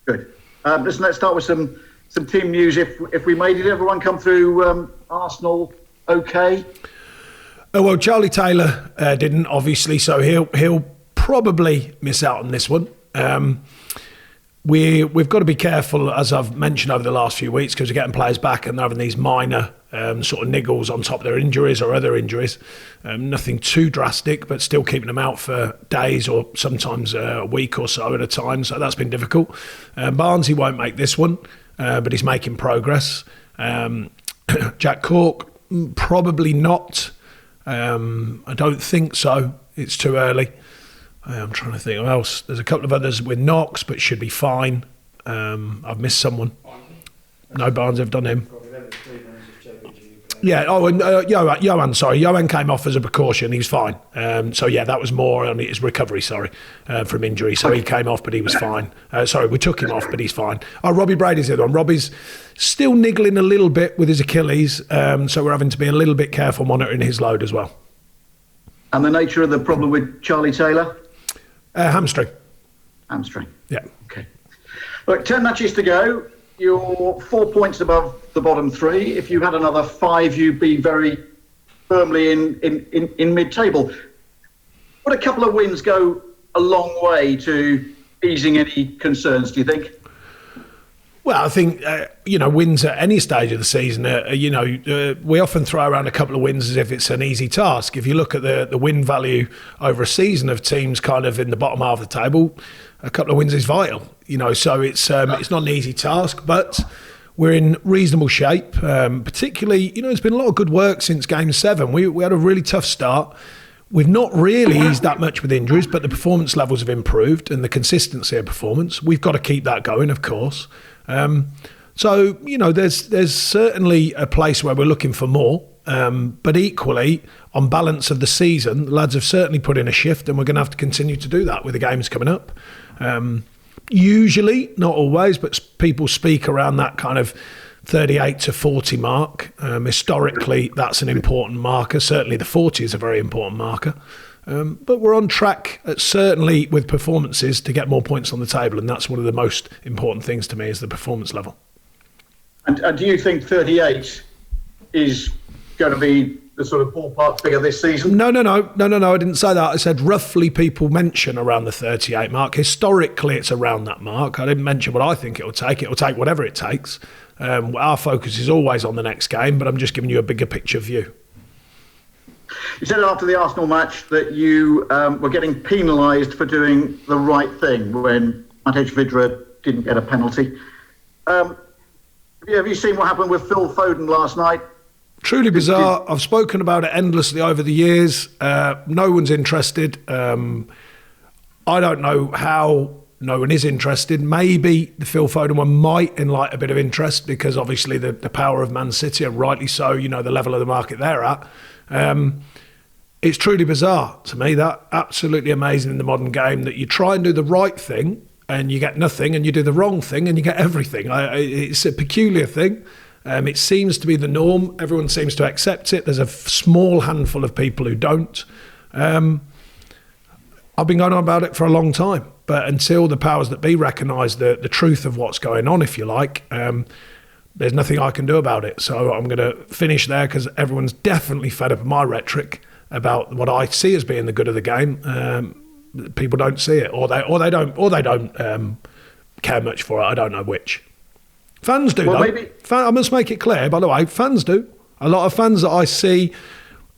Good. Let's start with some team news. If we made it, everyone come through Arsenal okay? Oh, well, Charlie Taylor didn't, obviously, so he'll probably miss out on this one. We've got to be careful, as I've mentioned over the last few weeks, because we're getting players back and they're having these minor sort of niggles on top of their injuries or other injuries. Nothing too drastic, but still keeping them out for days or sometimes a week or so at a time. So that's been difficult. Barnsley won't make this one, but he's making progress. Jack Cork, probably not. I don't think so. It's too early. I'm trying to think of else. There's a couple of others with knocks, but should be fine. I've missed someone. No, Barnes have done him. Yeah, and Johan, sorry. Johan came off as a precaution. He was fine. So, yeah, that was more on his recovery, from injury. So he came off, but he was fine. We took him off, but he's fine. Oh, Robbie Brady's the other one. Robbie's still niggling a little bit with his Achilles. So we're having to be a little bit careful monitoring his load as well. And the nature of the problem with Charlie Taylor? Hamstring. Yeah. Okay. Look, 10 matches to go. You're 4 points above the bottom three. If you had another 5, you'd be very firmly in mid-table. Would a couple of wins go a long way to easing any concerns, do you think? Well, I think, wins at any stage of the season, we often throw around a couple of wins as if it's an easy task. If you look at the win value over a season of teams kind of in the bottom half of the table, a couple of wins is vital. So it's not an easy task, but we're in reasonable shape. Particularly, there's been a lot of good work since Game 7. We had a really tough start. We've not really eased that much with injuries, but the performance levels have improved and the consistency of performance. We've got to keep that going, of course. There's certainly a place where we're looking for more. But equally, on balance of the season, the lads have certainly put in a shift, and we're going to have to continue to do that with the games coming up. Usually, not always, but people speak around that kind of 38 to 40 mark. Historically, that's an important marker. Certainly the 40 is a very important marker. But we're on track, certainly with performances, to get more points on the table, and that's one of the most important things to me is the performance level. And do you think 38 is going to be the sort of ballpark figure this season? No, I didn't say that. I said roughly people mention around the 38 mark. Historically, it's around that mark. I didn't mention what I think it will take. It will take whatever it takes. Our focus is always on the next game, but I'm just giving you a bigger picture view. You said after the Arsenal match that you were getting penalised for doing the right thing when Matej Vydra didn't get a penalty. Have you seen what happened with Phil Foden last night? Truly bizarre. I've spoken about it endlessly over the years. No one's interested. I don't know how no one is interested. Maybe the Phil Foden one might enlight a bit of interest because obviously the power of Man City, and rightly so, the level of the market they're at. It's truly bizarre to me. That absolutely amazing in the modern game that you try and do the right thing and you get nothing, and you do the wrong thing and you get everything. It's a peculiar thing. It seems to be the norm. Everyone seems to accept it. There's a small handful of people who don't. I've been going on about it for a long time, but until the powers that be recognise the truth of what's going on, if you like, there's nothing I can do about it. So I'm going to finish there because everyone's definitely fed up of my rhetoric about what I see as being the good of the game. People don't see it, or they don't care much for it. I don't know which. Fans do, though. Maybe. I must make it clear, by the way, fans do. A lot of fans that I see,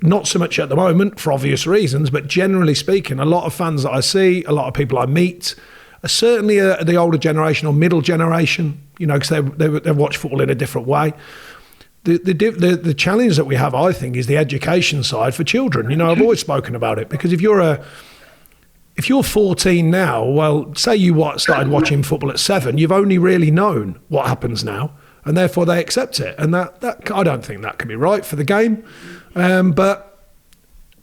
not so much at the moment for obvious reasons, but generally speaking, a lot of fans that I see, a lot of people I meet, are certainly the older generation or middle generation, because they watch football in a different way. The challenge that we have, I think, is the education side for children. I've always spoken about it, because if you're 14 now, well, say you started watching football at 7, you've only really known what happens now, and therefore they accept it. And that I don't think that can be right for the game. But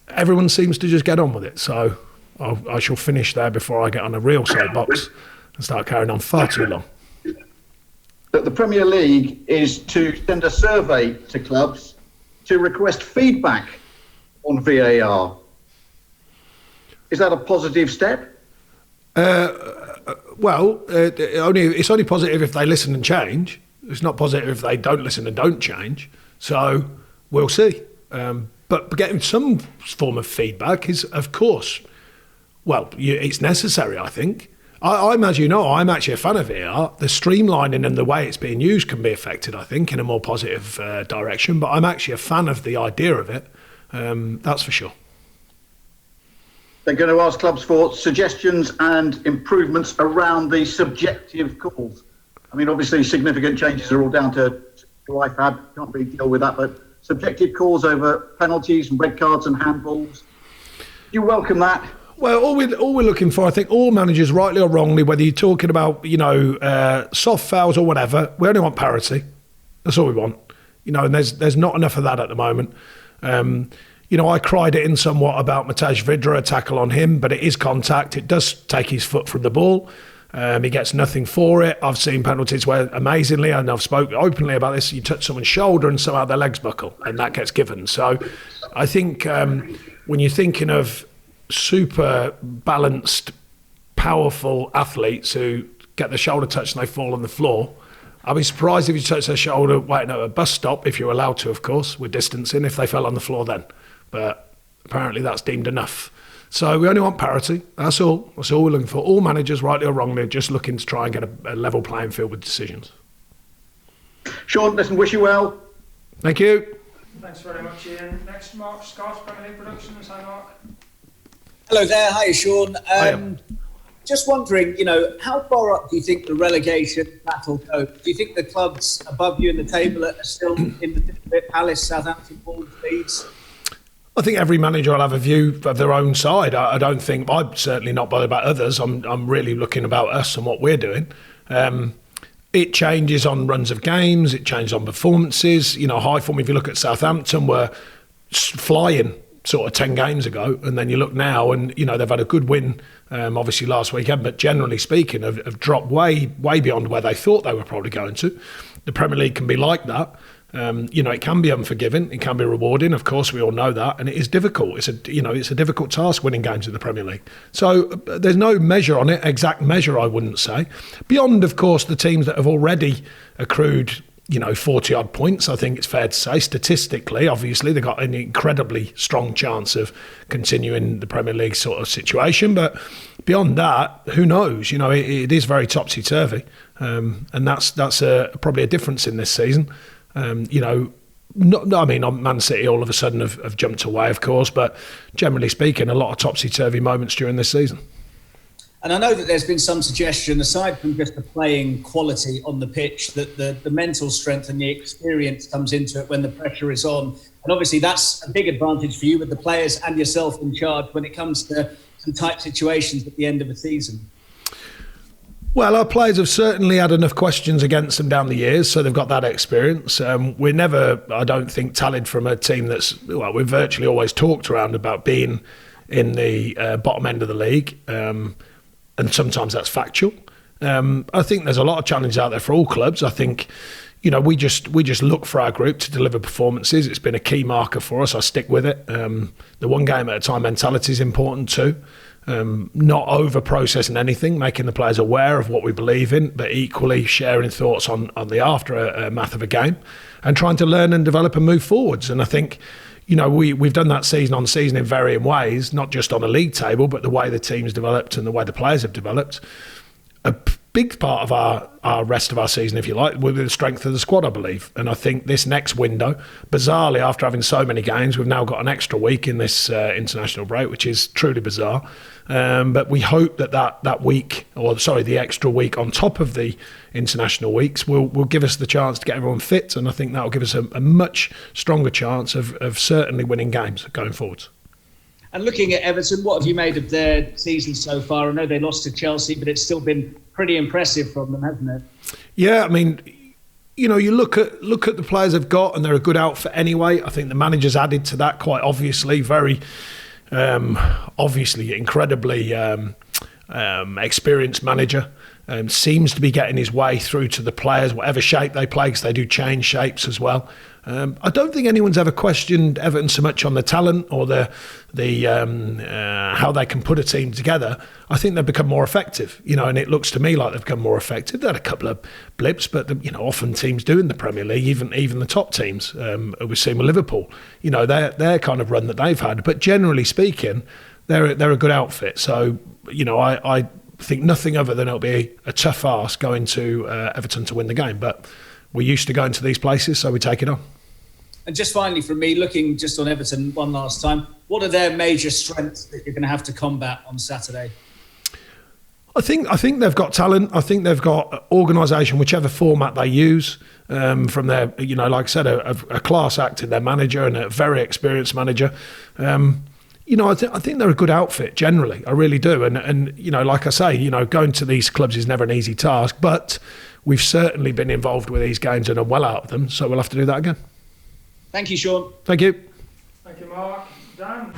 everyone seems to just get on with it. So I shall finish there before I get on a real soapbox and start carrying on far too long. The Premier League is to send a survey to clubs to request feedback on VAR. Is that a positive step? It's only positive if they listen and change. It's not positive if they don't listen and don't change. So we'll see. But getting some form of feedback is, of course, it's necessary, I think. I'm, as you know, I'm actually a fan of VAR. The streamlining and the way it's being used can be affected, I think, in a more positive direction. But I'm actually a fan of the idea of it. That's for sure. They're going to ask clubs for suggestions and improvements around the subjective calls. I mean, obviously, significant changes are all down to IFAB. Can't really deal with that. But subjective calls over penalties and red cards and handballs. Do you welcome that? Well, all we're looking for, I think, all managers, rightly or wrongly, whether you're talking about, soft fouls or whatever, we only want parity. That's all we want. And there's not enough of that at the moment. I cried it in somewhat about Matej Vidra, a tackle on him, but it is contact. It does take his foot from the ball. He gets nothing for it. I've seen penalties where, amazingly, and I've spoken openly about this, you touch someone's shoulder and somehow their legs buckle, and that gets given. So I think when you're thinking of super balanced, powerful athletes who get the shoulder touch and they fall on the floor, I'd be surprised if you touch their shoulder waiting at a bus stop, if you're allowed to, of course, with distancing, if they fell on the floor then. But apparently that's deemed enough. So we only want parity. That's all. That's all we're looking for. All managers, rightly or wrongly, are just looking to try and get a level playing field with decisions. Sean, listen, wish you well. Thank you. Thanks very much, Ian. Next, Mark Scott, Premier League Productions. Hi, Mark. Hello there. Hi, Sean. Just wondering, how far up do you think the relegation battle goes? Do you think the clubs above you in the table are still in the thick of it? Palace, Southampton, Wolves, Leeds? I think every manager will have a view of their own side. I don't think, I'm certainly not bothered about others. I'm really looking about us and what we're doing. It changes on runs of games. It changes on performances. High form, if you look at Southampton, were flying sort of 10 games ago. And then you look now and, they've had a good win, obviously last weekend. But generally speaking, have dropped way beyond where they thought they were probably going to. The Premier League can be like that. It can be unforgiving, it can be rewarding, of course, we all know that, and it is difficult. It's a difficult task winning games in the Premier League. So there's no measure on it, exact measure I wouldn't say. Beyond, of course, the teams that have already accrued 40 odd points, I think it's fair to say. Statistically, obviously, they've got an incredibly strong chance of continuing the Premier League sort of situation. But beyond that, who knows? It is very topsy-turvy. And that's probably a difference in this season. Man City all of a sudden have jumped away, of course, but generally speaking, a lot of topsy-turvy moments during this season. And I know that there's been some suggestion, aside from just the playing quality on the pitch, that the mental strength and the experience comes into it when the pressure is on. And obviously that's a big advantage for you with the players and yourself in charge when it comes to some tight situations at the end of a season. Well, our players have certainly had enough questions against them down the years, so they've got that experience. We're never, I don't think, tallied from a team we're virtually always talked around about being in the bottom end of the league, and sometimes that's factual. I think there's a lot of challenges out there for all clubs. I think, we just look for our group to deliver performances. It's been a key marker for us. I stick with it. The one game at a time mentality is important too. Not over-processing anything, making the players aware of what we believe in, but equally sharing thoughts on the aftermath of a game and trying to learn and develop and move forwards. And I think, we've done that season on season in varying ways, not just on a league table, but the way the team's developed and the way the players have developed. A big part of our rest of our season, if you like, will be the strength of the squad, I believe. And I think this next window, bizarrely, after having so many games, we've now got an extra week in this international break, which is truly bizarre. But we hope that week, the extra week on top of the international weeks will give us the chance to get everyone fit. And I think that will give us a much stronger chance of certainly winning games going forwards. And looking at Everton, what have you made of their season so far? I know they lost to Chelsea, but it's still been pretty impressive from them, hasn't it? Yeah, I mean, you look at the players they've got, and they're a good outfit anyway. I think the manager's added to that quite obviously, very obviously incredibly experienced manager. Seems to be getting his way through to the players, whatever shape they play, because they do change shapes as well. I don't think anyone's ever questioned Everton so much on the talent or the how they can put a team together. I think they've become more effective, and it looks to me like they've become more effective. They had a couple of blips, but often teams do in the Premier League, even the top teams. We've seen with Liverpool, their kind of run that they've had. But generally speaking, they're a good outfit. So I think nothing other than it'll be a tough ask going to Everton to win the game. But we're used to going to these places, so we take it on. And just finally from me, looking just on Everton one last time, what are their major strengths that you're going to have to combat on Saturday? I think they've got talent. I think they've got organisation, whichever format they use. From their, like I said, a class act in their manager and a very experienced manager. I think they're a good outfit generally. I really do. And like I say, going to these clubs is never an easy task, but we've certainly been involved with these games and are well out of them. So we'll have to do that again. Thank you, Sean. Thank you. Thank you, Mark. Dan.